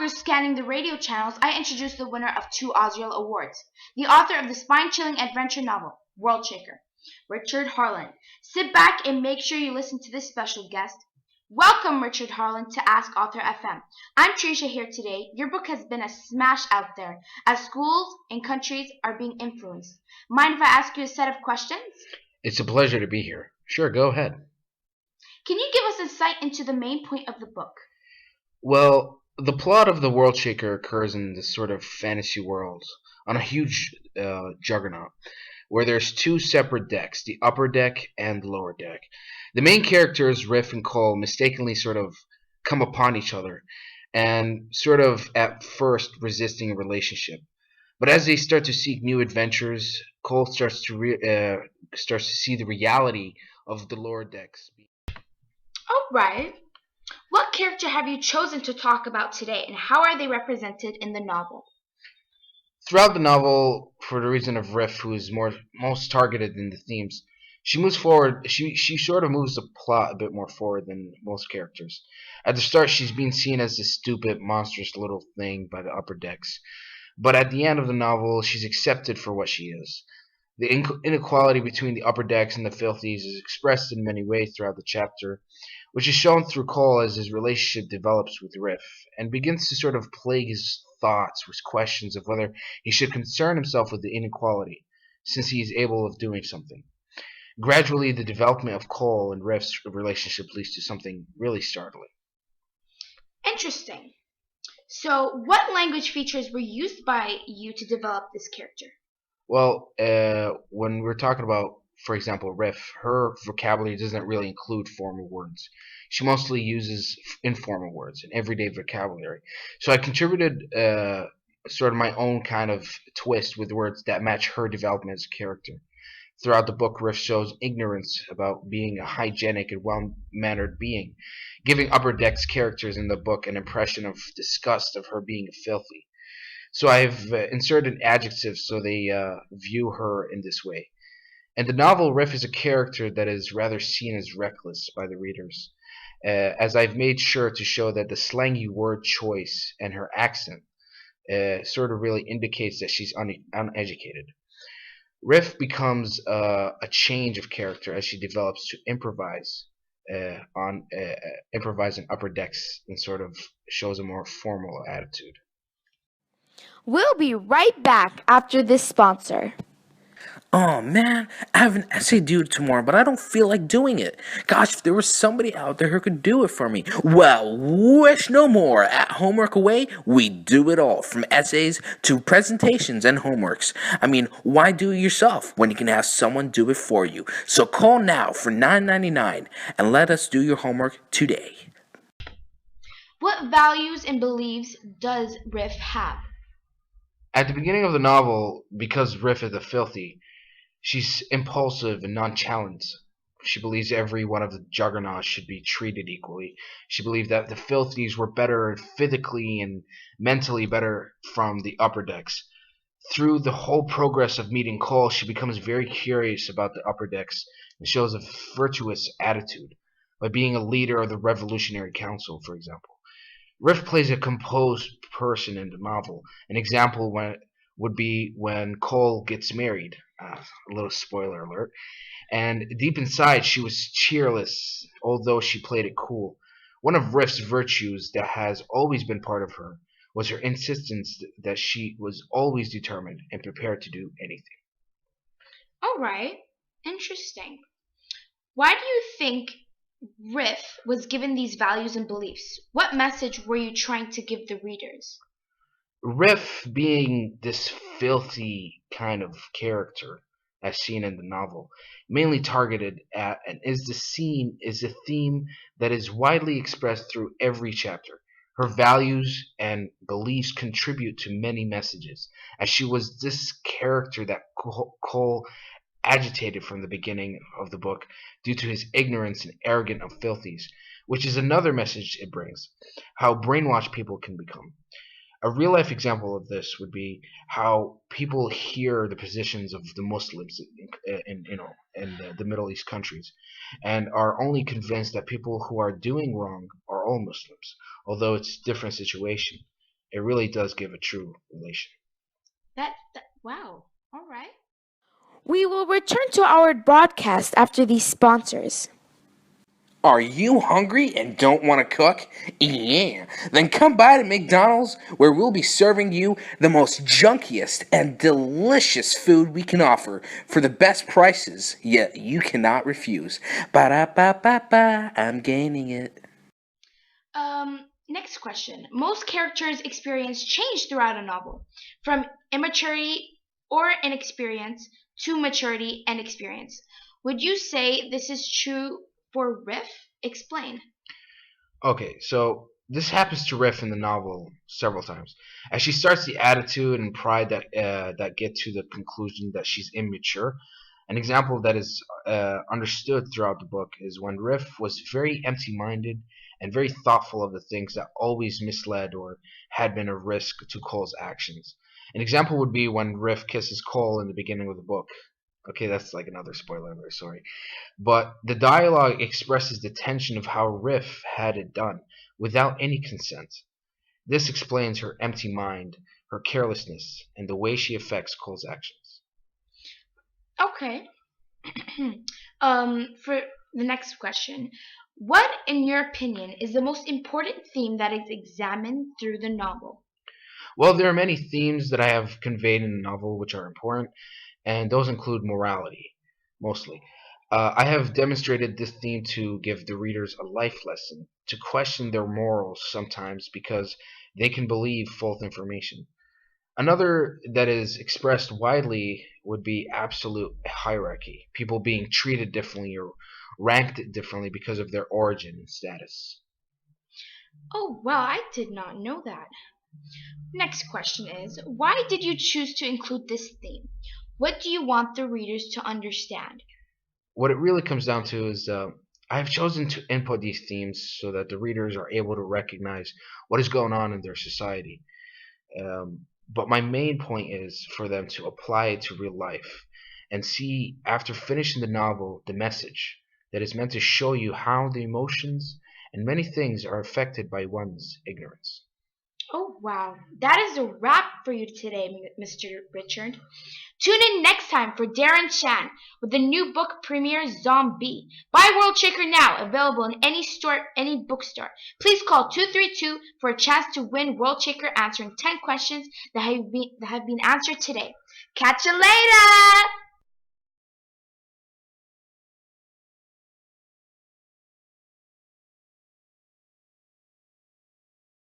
scanning the radio channels, I introduced the winner of 2 Osriel Awards, the author of the spine-chilling adventure novel, World Shaker, Richard Harland. Sit back and make sure you listen to this special guest. Welcome, Richard Harland, to Ask Author FM. I'm Tricia here today. Your book has been a smash out there as schools and countries are being influenced. Mind if I ask you a set of questions? It's a pleasure to be here. Sure, go ahead. Can you give us insight into the main point of the book? Well, the plot of The World Shaker occurs in this sort of fantasy world on a huge juggernaut where there's two separate decks, the upper deck and the lower deck. The main characters, Riff and Cole, mistakenly sort of come upon each other and sort of at first resisting a relationship. But as they start to seek new adventures, Cole starts to see the reality of the lower decks. All right. What character have you chosen to talk about today, and how are they represented in the novel? Throughout the novel, for the reason of Riff, who is most targeted in the themes, she moves forward. She sort of moves the plot a bit more forward than most characters. At the start, she's being seen as this stupid, monstrous little thing by the upper decks, but at the end of the novel, she's accepted for what she is. The inequality between the upper decks and the filthies is expressed in many ways throughout the chapter, which is shown through Cole as his relationship develops with Riff and begins to sort of plague his thoughts with questions of whether he should concern himself with the inequality, since he is able of doing something. Gradually, the development of Cole and Riff's relationship leads to something really startling. Interesting. So, what language features were used by you to develop this character? Well, when we're talking about, for example, Riff, her vocabulary doesn't really include formal words. She mostly uses informal words and everyday vocabulary. So I contributed sort of my own kind of twist with words that match her development as a character. Throughout the book, Riff shows ignorance about being a hygienic and well-mannered being, giving Upper Deck's characters in the book an impression of disgust of her being filthy. So I've inserted adjectives so they view her in this way. In the novel, Riff is a character that is rather seen as reckless by the readers, as I've made sure to show that the slangy word choice and her accent sort of really indicates that she's uneducated. Riff becomes a change of character as she develops to improvise on upper decks and sort of shows a more formal attitude. We'll be right back after this sponsor. Oh man, I have an essay due tomorrow, but I don't feel like doing it. Gosh, if there was somebody out there who could do it for me. Well, wish no more. At Homework Away, we do it all, from essays to presentations and homeworks. I mean, why do it yourself when you can have someone do it for you? So call now for $9.99 and let us do your homework today. What values and beliefs does Riff have? At the beginning of the novel, because Riff is a filthy, she's impulsive and nonchalant. She believes every one of the juggernauts should be treated equally. She believed that the filthies were better physically and mentally better from the upper decks. Through the whole progress of meeting Cole, she becomes very curious about the upper decks and shows a virtuous attitude by being a leader of the Revolutionary Council, for example. Riff plays a composed person in the novel. An example would be when Cole gets married. A little spoiler alert. And deep inside, she was cheerless, although she played it cool. One of Riff's virtues that has always been part of her was her insistence that she was always determined and prepared to do anything. All right. Interesting. Why do you think Riff was given these values and beliefs? What message were you trying to give the readers? Riff being this filthy kind of character, as seen in the novel, mainly targeted at and is a theme that is widely expressed through every chapter. Her values and beliefs contribute to many messages, as she was this character that Cole agitated from the beginning of the book due to his ignorance and arrogance of filthies, which is another message it brings, how brainwashed people can become. A real life example of this would be how people hear the positions of the Muslims in the Middle East countries and are only convinced that people who are doing wrong are all Muslims, although it's a different situation. It really does give a true relation. Wow. All right. We will return to our broadcast after these sponsors. Are you hungry and don't want to cook? Yeah. Then come by to McDonald's where we'll be serving you the most junkiest and delicious food we can offer for the best prices, yet you cannot refuse. Ba-da-ba-ba-ba, I'm gaining it. Next question. Most characters experience change throughout a novel, from immaturity or inexperience to maturity and experience. Would you say this is true for Riff? Explain. Okay, so this happens to Riff in the novel several times, as she starts the attitude and pride that get to the conclusion that she's immature. An example that is understood throughout the book is when Riff was very empty-minded and very thoughtful of the things that always misled or had been a risk to Cole's actions. An example would be when Riff kisses Cole in the beginning of the book. Okay, that's like another spoiler. I'm very sorry. But the dialogue expresses the tension of how Riff had it done, without any consent. This explains her empty mind, her carelessness, and the way she affects Cole's actions. Okay. For the next question, what, in your opinion, is the most important theme that is examined through the novel? Well, there are many themes that I have conveyed in the novel which are important, and those include morality, mostly. I have demonstrated this theme to give the readers a life lesson, to question their morals sometimes because they can believe false information. Another that is expressed widely would be absolute hierarchy, people being treated differently or ranked differently because of their origin and status. Oh, well, I did not know that. Next question is, why did you choose to include this theme? What do you want the readers to understand? What it really comes down to is I've chosen to input these themes so that the readers are able to recognize what is going on in their society. But my main point is for them to apply it to real life and see, after finishing the novel, the message that is meant to show you how the emotions and many things are affected by one's ignorance. Oh, wow. That is a wrap for you today, Mr. Richard. Tune in next time for Darren Shan with the new book premiere Zombie. Buy World Shaker now, available in any store, any bookstore. Please call 232 for a chance to win World Shaker answering 10 questions that have been answered today. Catch you later!